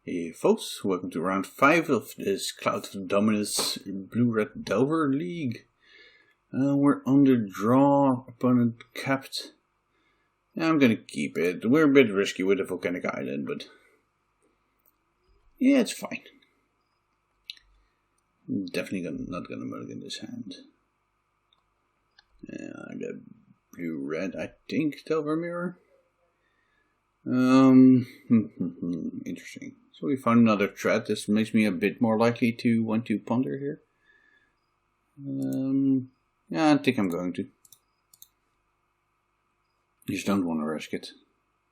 Hey folks, welcome to round 5 of this Clout Dominus Blue-Red Delver League. We're on the draw, opponent capped. I'm gonna keep it. We're a bit risky with the volcanic island, but yeah, it's fine. Definitely not gonna mulligan this hand. The blue-red, I think, Delver Mirror. Interesting. So we found another threat. This makes me a bit more likely to want to ponder here. Yeah, I think I'm going to. Just don't want to risk it.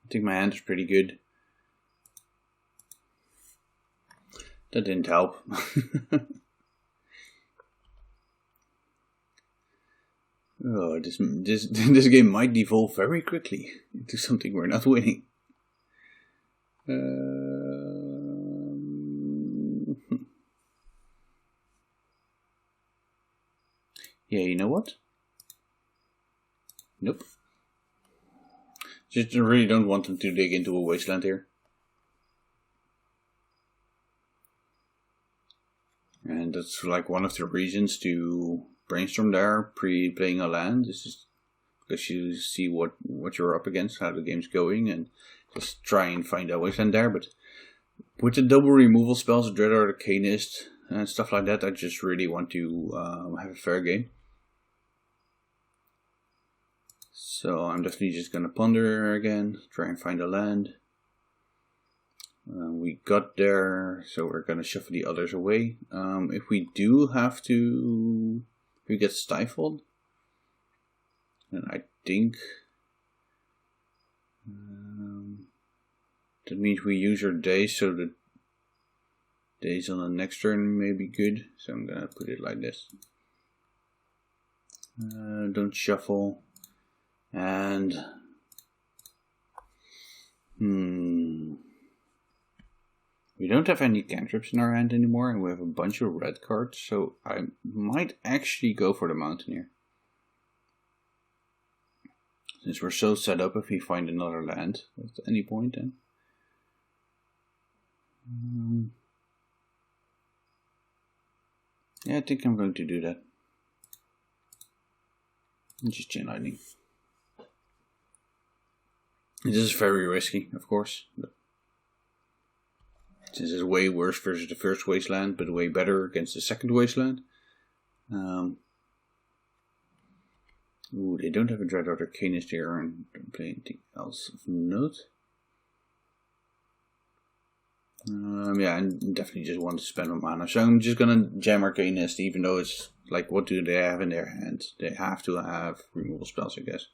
I think my hand is pretty good. That didn't help. Oh, this game might devolve very quickly into something we're not winning. Yeah, you know what? Nope. Just really don't want them to dig into a wasteland here. And that's like one of the reasons to brainstorm there pre-playing a land. This is because you see what you're up against, how the game's going, and just try and find a wasteland there. But with the double removal spells, Dread Arcanist, and stuff like that, I just really want to have a fair game. So I'm definitely just gonna ponder again, try and find a land. We got there, so we're gonna shuffle the others away. If we do have to, if we get stifled, then I think that means we use our days, so the days on the next turn may be good. So I'm gonna put it like this. Don't shuffle. And we don't have any cantrips in our hand anymore, and we have a bunch of red cards, so I might actually go for the Mountaineer. Since we're so set up if we find another land at any point then. Yeah, I think I'm going to do that. Just chain lightning. This is very risky, of course, but this is way worse versus the first wasteland, but way better against the second wasteland. Ooh, they don't have a Dread Arcanist here, and don't play anything else of note. Yeah, I definitely just want to spend my mana, so I'm just gonna jam Arcanist, even though it's like, what do they have in their hand? They have to have removal spells, I guess.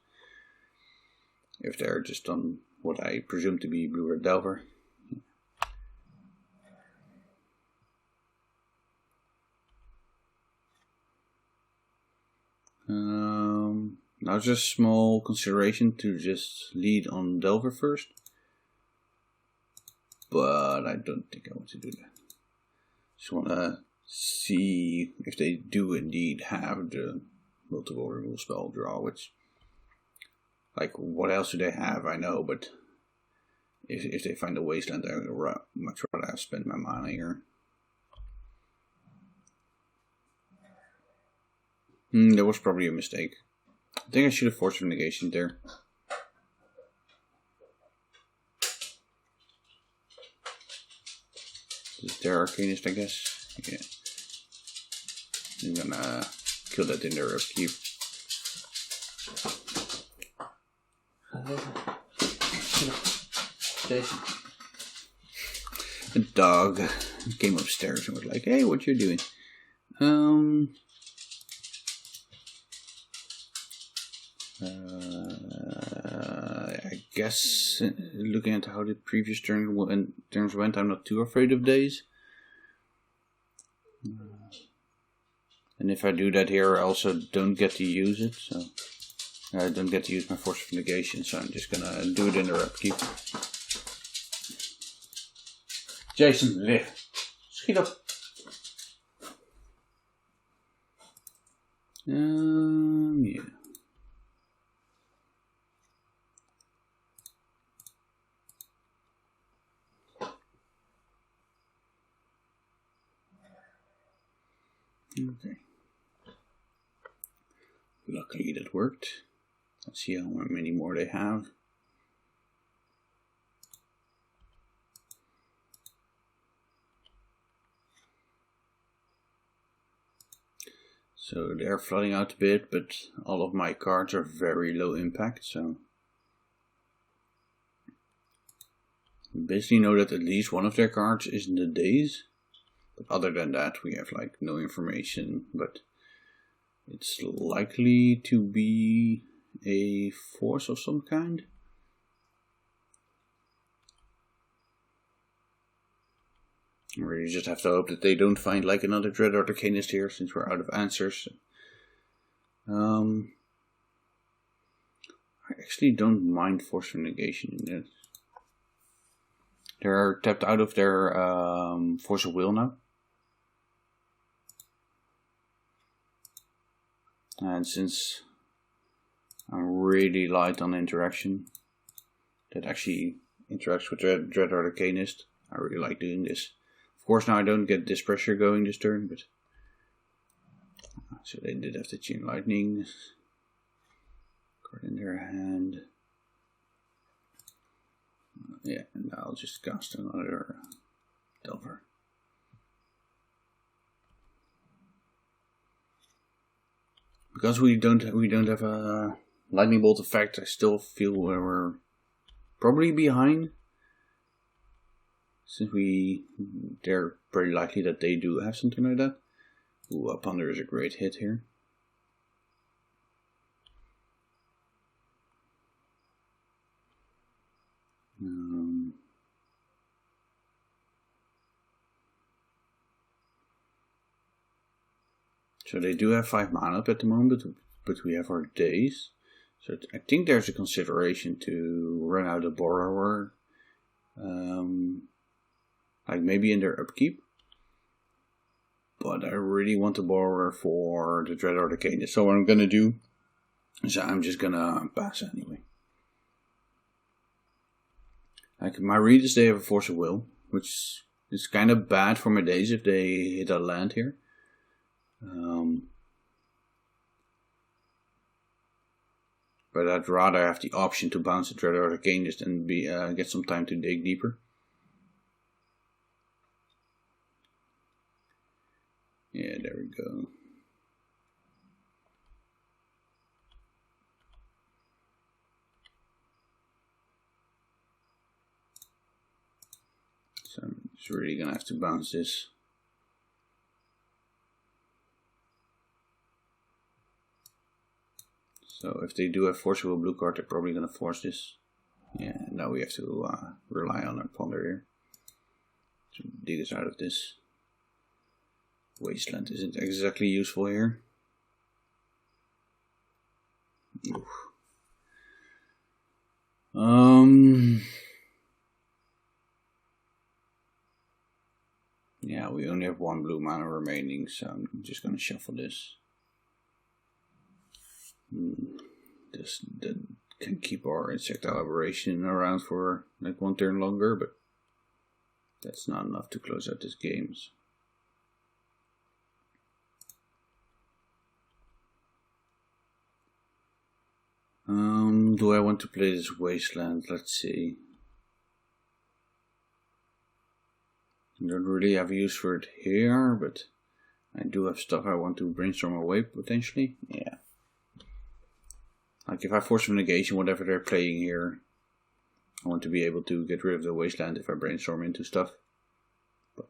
If they're just on what I presume to be Blue-Red Delver. Now just small consideration to just lead on Delver first. But I don't think I want to do that. Just want to see if they do indeed have the multiple removal spell draw, which, like, what else do they have? I know, but if they find a wasteland, I would much rather have spent my mana here. That was probably a mistake. I think I should have forced for negation there. This is their Arcanist, I guess. Yeah. I'm gonna kill that in their upkeep. A dog came upstairs and was like, "Hey, what you doing?" I guess looking at how the previous turns went, I'm not too afraid of days. And if I do that here, I also don't get to use it, so I don't get to use my force of negation, so I'm just gonna do it in their upkeep. Jason, live. Schiet op. Yeah. Okay. Luckily that worked. Let's see how many more they have. So they're flooding out a bit, but all of my cards are very low impact, so basically know that at least one of their cards is in the days. But other than that, we have like no information, but it's likely to be a force of some kind. We really just have to hope that they don't find like another Dread Arcanist here, since we're out of answers. I actually don't mind Force for Negation in this. They're tapped out of their Force of Will now. And since I'm really light on interaction, that actually interacts with Dread Arcanist, I really like doing this. Of course, now I don't get this pressure going this turn, but so they did have the Chain Lightning card in their hand. Yeah, and I'll just cast another Delver. Because we don't have a Lightning Bolt effect, I still feel we're probably behind. Since they're pretty likely that they do have something like that. Ooh, Ponder is a great hit here. So they do have 5 mana up at the moment, but we have our days. So I think there's a consideration to run out a Borrower. Like maybe in their upkeep. But I really want a Borrower for the Dread Arcanist. So what I'm gonna do is I'm just gonna pass anyway. Like my readers, they have a Force of Will, which is kind of bad for my days if they hit a land here. But I'd rather have the option to bounce the Dread Arcanist and get some time to dig deeper. Yeah, there we go. So I'm just really gonna have to bounce this. So if they do have Force Will blue card, they're probably gonna force this. Yeah, now we have to rely on our Ponder here to dig us out of this. Wasteland isn't exactly useful here. Oof. Yeah, we only have 1 blue mana remaining, so I'm just gonna shuffle this. That can keep our Insectile Aberration around for like 1 turn longer, but that's not enough to close out this game. Do I want to play this Wasteland? Let's see. I don't really have use for it here, but I do have stuff I want to brainstorm away potentially. Yeah. Like if I force some negation, whatever they're playing here, I want to be able to get rid of the Wasteland if I brainstorm into stuff. But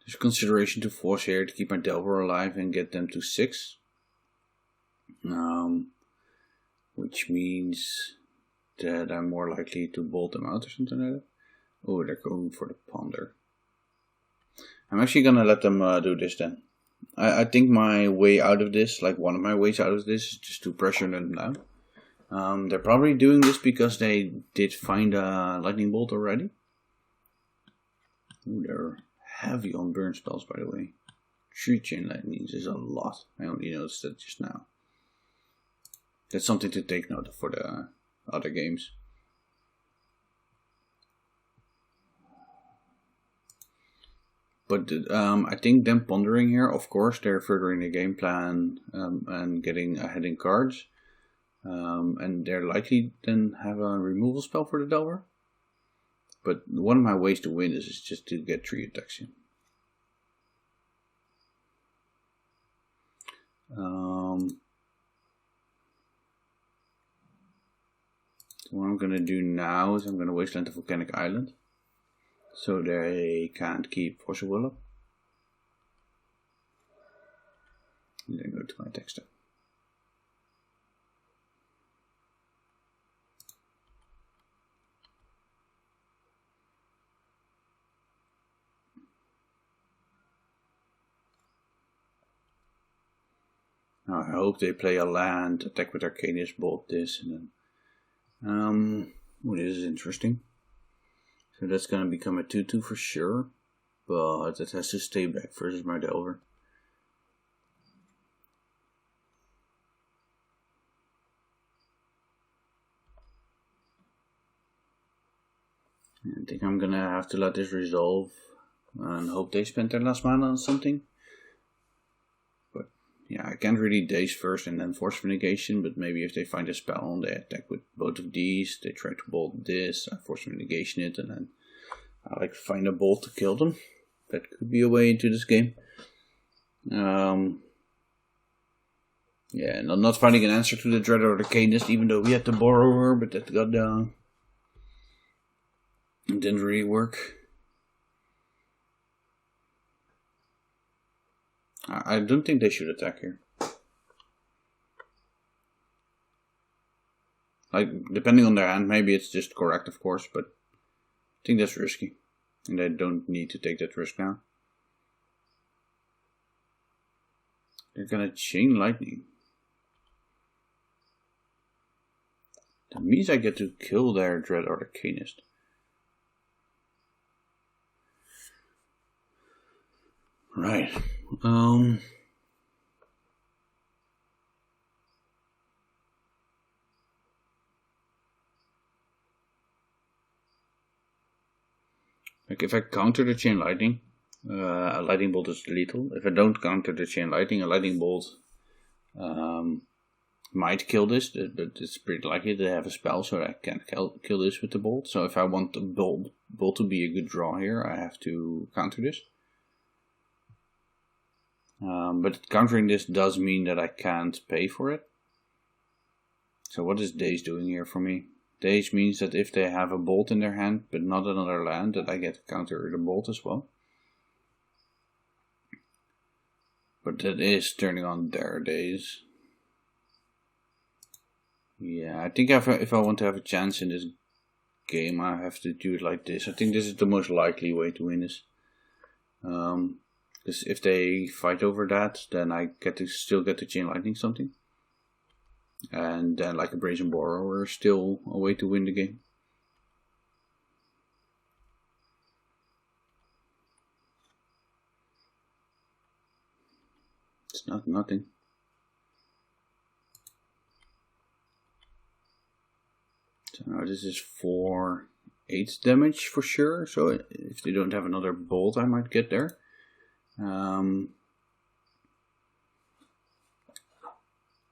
there's consideration to force here to keep my Delver alive and get them to 6. Which means that I'm more likely to bolt them out or something like that. Oh, they're going for the Ponder. I'm actually gonna let them do this then. I think my way out of this, like one of my ways out of this, is just to pressure them down. They're probably doing this because they did find a Lightning Bolt already. Ooh, they're heavy on burn spells, by the way. 3 Chain Lightnings is a lot. I only noticed that just now. That's something to take note of for the other games. But I think them pondering here, of course, they're furthering the game plan and getting ahead in cards. And they're likely then have a removal spell for the Delver. But one of my ways to win is just to get 3 attacks in. So what I'm going to do now is I'm going to wasteland the Volcanic Island. So they can't keep Fossil Will up. And then go to my attack step. Now I hope they play a land, attack with Arcanist, bolt this, and then this is interesting. So that's gonna become a 2/2 for sure, but it has to stay back versus my Delver. I think I'm gonna have to let this resolve and hope they spend their last mana on something. Yeah, I can't really daze first and then force for negation, but maybe if they find a spell and they attack with both of these, they try to bolt this, I force for negation it, and then I like find a bolt to kill them. That could be a way into this game. Yeah, not finding an answer to the Dread or the Arcanist, even though we had the Borrower, but that got down. It didn't really work. I don't think they should attack here. Like, depending on their hand, maybe it's just correct, of course, but I think that's risky. And they don't need to take that risk now. They're gonna Chain Lightning. That means I get to kill their Dread or Arcanist. Right. Like if I counter the Chain Lightning, a Lightning Bolt is lethal. If I don't counter the Chain Lightning, a Lightning Bolt might kill this, but it's pretty likely they have a spell, so I can't kill this with the Bolt. So if I want the Bolt to be a good draw here, I have to counter this. But countering this does mean that I can't pay for it. So what is Daze doing here for me? Daze means that if they have a bolt in their hand, but not another land, that I get to counter the bolt as well. But that is turning on their Daze. Yeah, I think if I want to have a chance in this game, I have to do it like this. I think this is the most likely way to win this. Because if they fight over that, then I still get to Chain Lightning something. And then like a Brazen Borrower is still a way to win the game. It's not nothing. So now this is 4/8 damage for sure. So if they don't have another bolt, I might get there.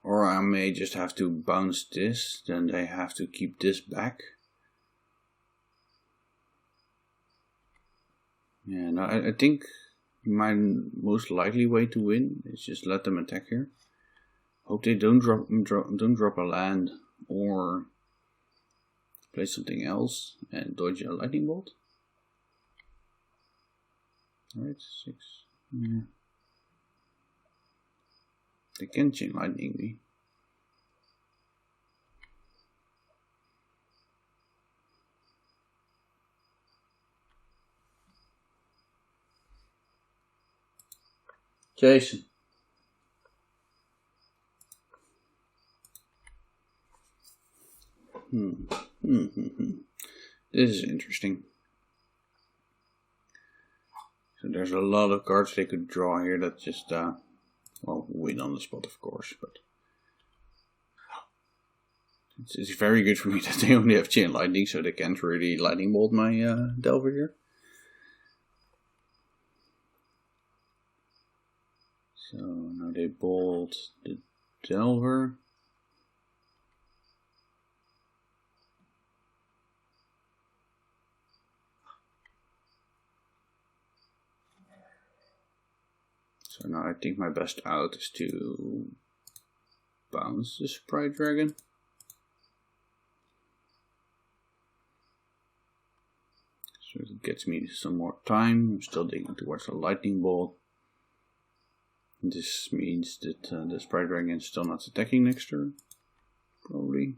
Or I may just have to bounce this, then they have to keep this back. Yeah, no, I think my most likely way to win is just let them attack here. Hope they don't drop a land or play something else and dodge a Lightning Bolt. Alright, 6. Yeah. They can Chain Lightning me. Jason. This is interesting. So there's a lot of cards they could draw here that just, well, win on the spot, of course, but it's very good for me that they only have Chain Lightning, so they can't really Lightning Bolt my Delver here. Are they bolt the Delver? So now I think my best out is to bounce the Sprite Dragon. So it gets me some more time. I'm still digging towards a lightning bolt. This means that the Sprite Dragon is still not attacking next turn. Probably.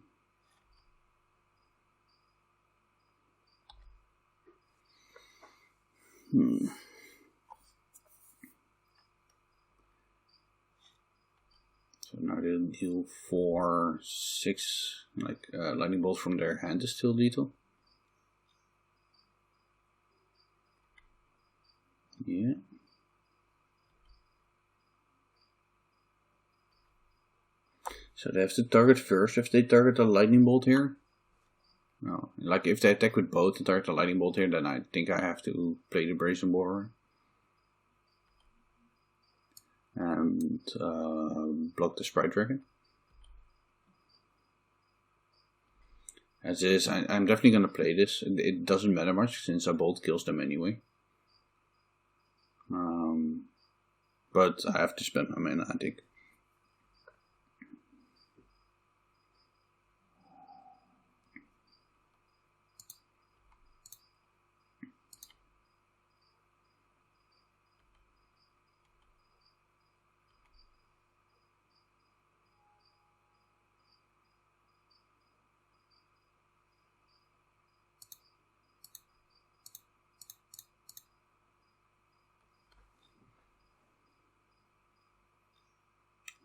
So now they'll deal 4, 6, like lightning bolts from their hand is still lethal. Yeah. So they have to target first if they target a lightning bolt here. No, like if they attack with both and target a lightning bolt here, then I think I have to play the Brazen Borer. And block the Sprite Dragon. As is, I'm definitely going to play this. It doesn't matter much since a bolt kills them anyway. But I have to spend my mana, I think.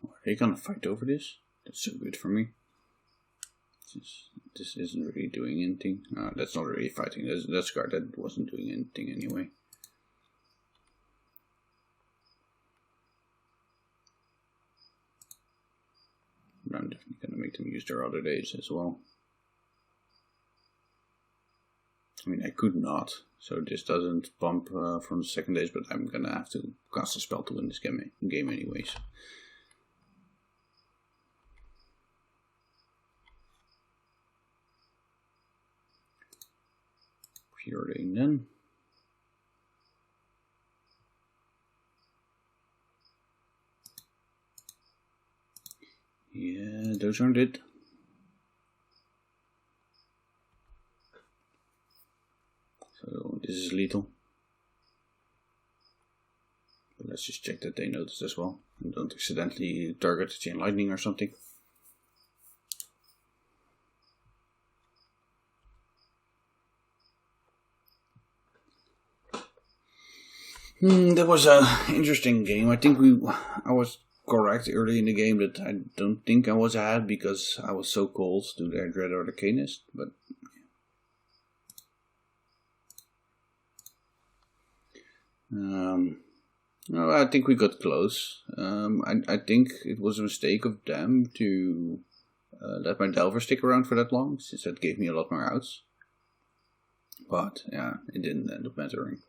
Are they gonna fight over this? That's so good for me. This isn't really doing anything. That's not really fighting. That's a card that wasn't doing anything anyway. I'm definitely gonna make them use their other days as well. I mean, I could not, so this doesn't bump from the second days, but I'm gonna have to cast a spell to win this game anyways. Preordain then. Yeah, those aren't it. So this is lethal. But let's just check that they notice as well and don't accidentally target the Chain Lightning or something. That was an interesting game. I think I was correct early in the game that I don't think I was ahead because I was so cold to their Dread Arcanist, but no, I think we got close. I think it was a mistake of them to let my Delver stick around for that long, since that gave me a lot more outs. But yeah, it didn't end up mattering.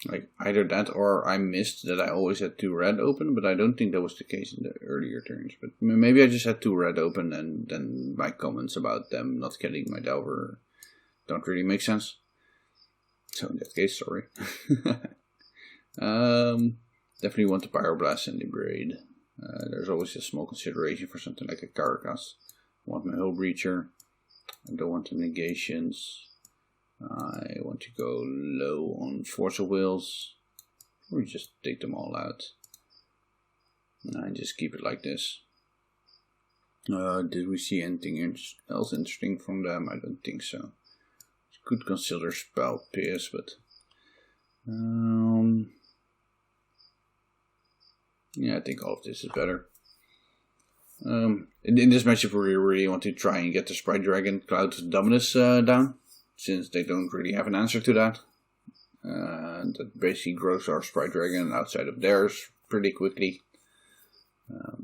Like either that or I missed that I always had 2 red open, but I don't think that was the case in the earlier turns. But maybe I just had 2 red open and then my comments about them not killing my Delver don't really make sense. So in that case, sorry. Definitely want the Pyroblast and the Braid. There's always a small consideration for something like a Carcass. I want my Hull Breacher. I don't want the negations. I want to go low on Force of Wills, or just take them all out. And just keep it like this. Did we see anything else interesting from them? I don't think so. Could consider Spell Pierce, but yeah, I think all of this is better. In this matchup, we really want to try and get the Sprite Dragon, Clout, Dominus down. Since they don't really have an answer to that. That basically grows our Sprite Dragon outside of theirs pretty quickly.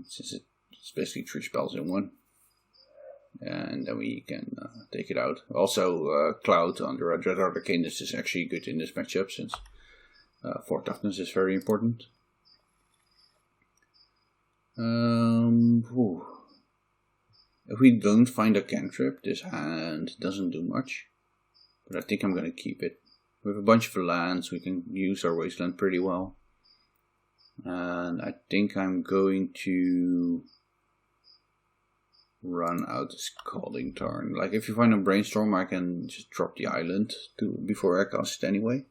Since it's basically 3 spells in one. and then we can take it out. Also, Clout under a Dread Arcanist is actually good in this matchup, since 4 toughness is very important. If we don't find a cantrip, this hand doesn't do much, but I think I'm going to keep it. We have a bunch of lands, we can use our wasteland pretty well. And I think I'm going to run out the Scalding Tarn. Like, if you find a Brainstorm, I can just drop the island before I cast it anyway.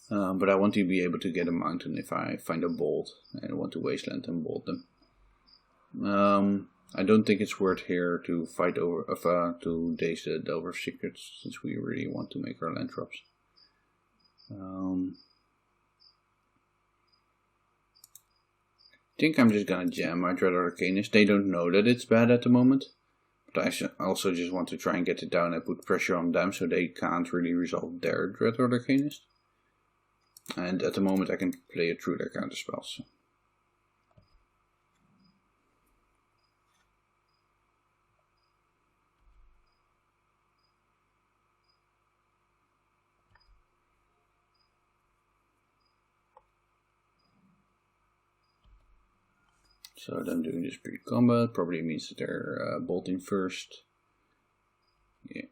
But I want to be able to get a mountain if I find a bolt and I want to wasteland and bolt them. I don't think it's worth here to fight over to daze the Delver of Secrets, since we really want to make our land drops. I think I'm just gonna jam my Dread Arcanist. They don't know that it's bad at the moment, but I also just want to try and get it down and put pressure on them so they can't really resolve their Dread Arcanist. And at the moment I can play it through their counter spells. So them doing this pre-combat probably means that they're bolting first. Yeah.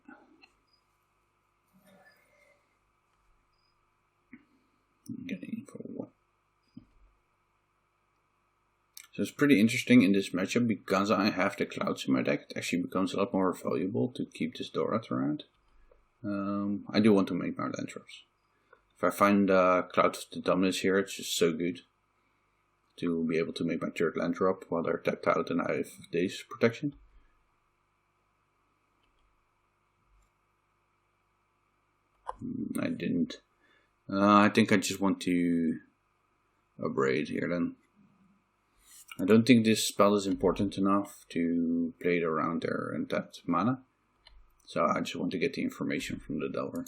Getting for what? So it's pretty interesting in this matchup, because I have the Clouts in my deck. It actually becomes a lot more valuable to keep this Dorat around. I do want to make my land drops. If I find Clout of the Dominus here, it's just so good to be able to make my third land drop while they're tapped out and I have daze protection. I didn't. I think I just want to abrade here then. I don't think this spell is important enough to play it around their untapped mana. So I just want to get the information from the Delver.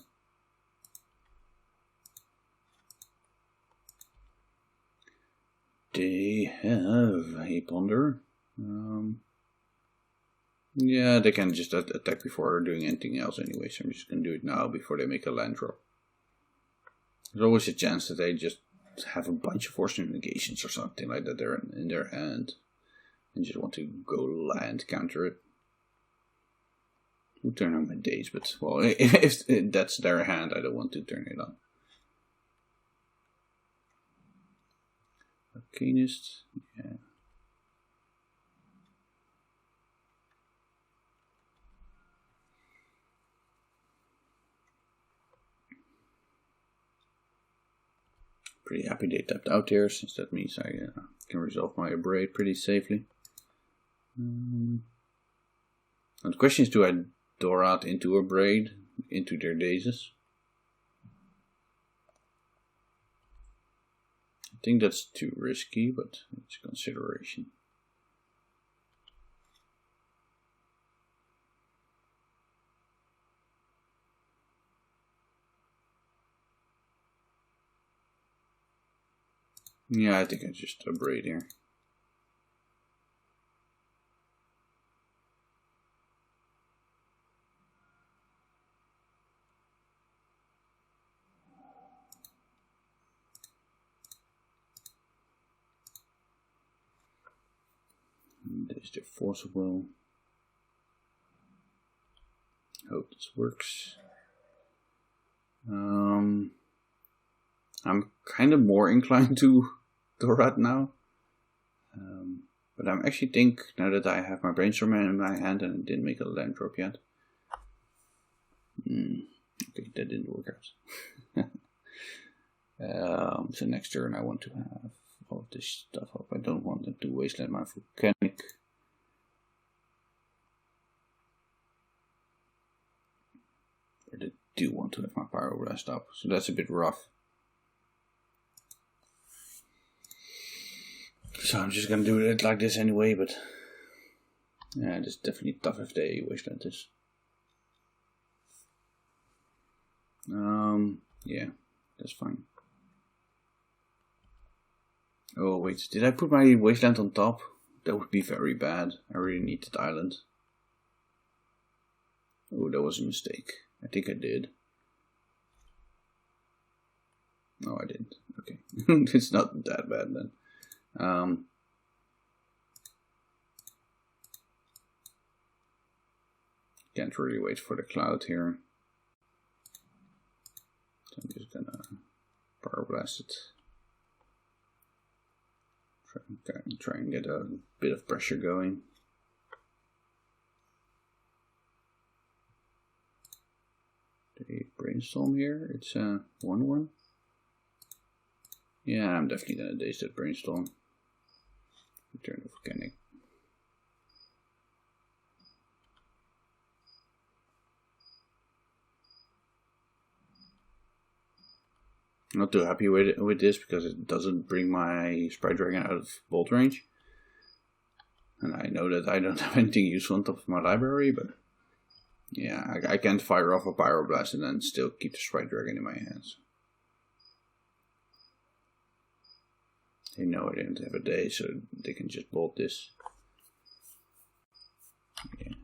They have a Ponder. Yeah, they can just attack before doing anything else anyway, so I'm just going to do it now before they make a land drop. There's always a chance that they just have a bunch of force negations or something like that there in their hand and just want to go land counter it. We'll turn on my daze, but well, if that's their hand, I don't want to turn it on. Arcanist, yeah. Pretty happy they tapped out here, since that means I can resolve my abrade pretty safely. And the question is, do I Dorat into abrade into their dazes? I think that's too risky, but it's a consideration. Yeah, I think I just abrade here. There's the Force of Will. Hope this works. I'm kind of more inclined to Dorat now. But I actually think, now that I have my Brainstorm in my hand and I didn't make a land drop yet. Okay, that didn't work out. So next turn I want to have all of this stuff up. I don't want them to wasteland my Volcanic. But I do want to have my Pyroblast up, so that's a bit rough. So I'm just gonna do it like this anyway, but yeah, it's definitely tough if they wasteland this. Yeah, that's fine. Oh wait, did I put my wasteland on top? That would be very bad. I really need that island. Oh, that was a mistake. I think I did. No, I didn't. Okay. It's not that bad then. Can't really wait for the cloud here. So I'm just gonna power blast it. Try and get a bit of pressure going. The brainstorm here, it's 1-1. Yeah, I'm definitely gonna daze that brainstorm. Return of volcanic. Not too happy with this because it doesn't bring my Sprite Dragon out of bolt range. And I know that I don't have anything useful on top of my library, but yeah, I can't fire off a Pyroblast and then still keep the Sprite Dragon in my hands. They know I didn't have a day, so they can just bolt this. Yeah.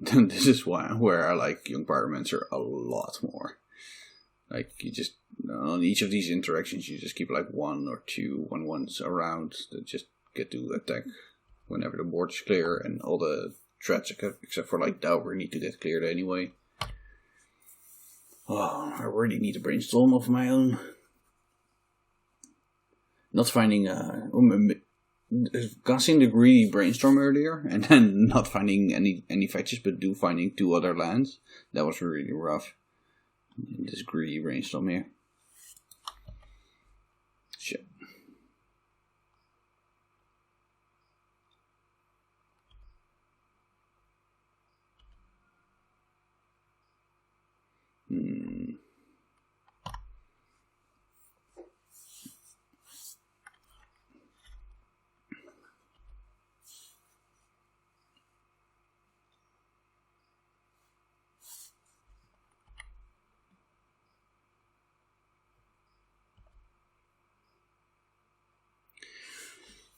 This is where I like Young Pyromancer a lot more. Like, you just, on each of these interactions, you just keep like 1 or 2 1/1s around that just get to attack whenever the board is clear, and all the threats except for like Dauber need to get cleared anyway. Oh, I really need a brainstorm of my own. Not finding casting the greedy brainstorm earlier and then not finding any fetches, but finding 2 other lands. That was really rough. This greedy brainstorm here. Shit.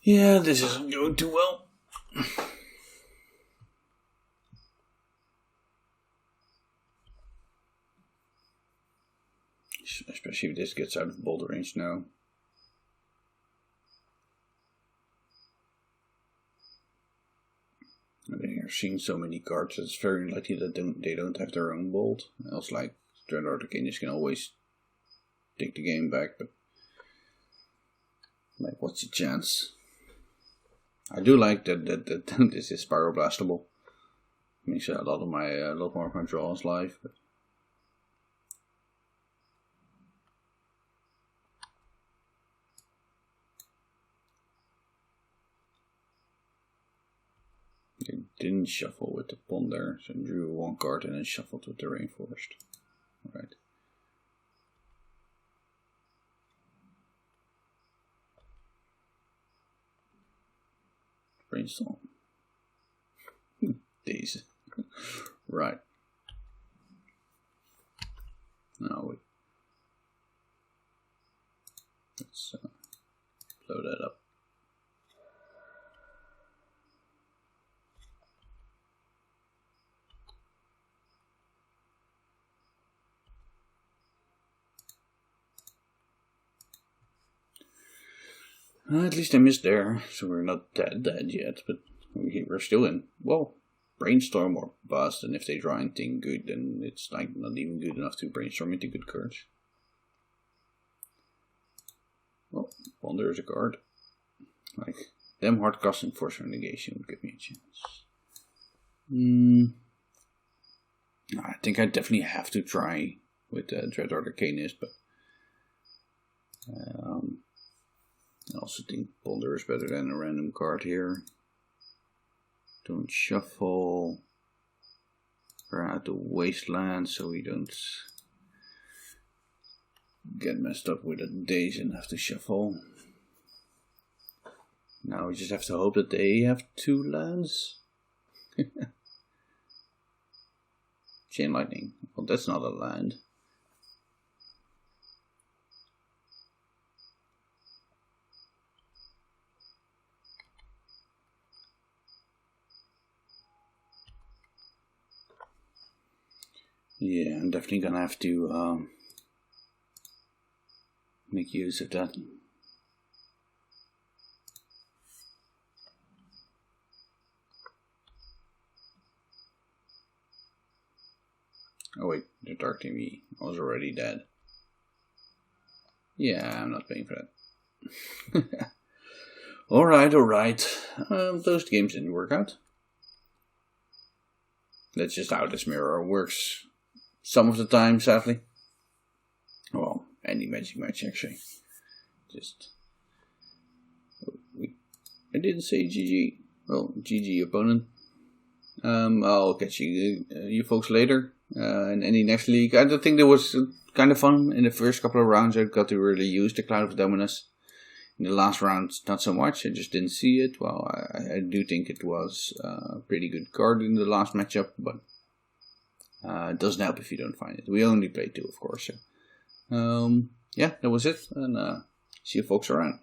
Yeah, this isn't going too well. Especially if this gets out of boulder range now. They're seeing so many cards, it's very likely that they don't have their own bolt. Else, like, Dreadnought Arcanist can always take the game back, but like, what's the chance? I do like that this is pyroblastable. Makes a lot more of my draws live. But I didn't shuffle with the Ponder, so I drew 1 card and then shuffled with the Rainforest. Alright. Brainstorm. These. Right. Now let's blow that up. At least I missed there, so we're not dead yet, but we're still in, well, brainstorm or bust, and if they draw anything good, then it's like not even good enough to brainstorm into good cards. Well, Ponder is a card. Like, them hard casting Force Negation would give me a chance. I think I definitely have to try with Dreadnought Arcanist, but I also think Ponder is better than a random card here. Don't shuffle. We're out the Wasteland so we don't get messed up with a daze and have to shuffle. Now we just have to hope that they have 2 lands. Chain Lightning. Well, that's not a land. Yeah, I'm definitely gonna have to make use of that. Oh wait, the Dark TV was already dead. Yeah, I'm not paying for that. Alright. Those games didn't work out. That's just how this mirror works some of the time, sadly. Well, any Magic Match, actually. I didn't say GG. Well, GG, opponent. I'll catch you folks later in any next league. I think there was kind of fun in the first couple of rounds. I got to really use the Clout of Dominus. In the last round, not so much. I just didn't see it. Well, I do think it was a pretty good card in the last matchup, but it doesn't help if you don't find it. We only played 2, of course. So, yeah, that was it. And see you folks around.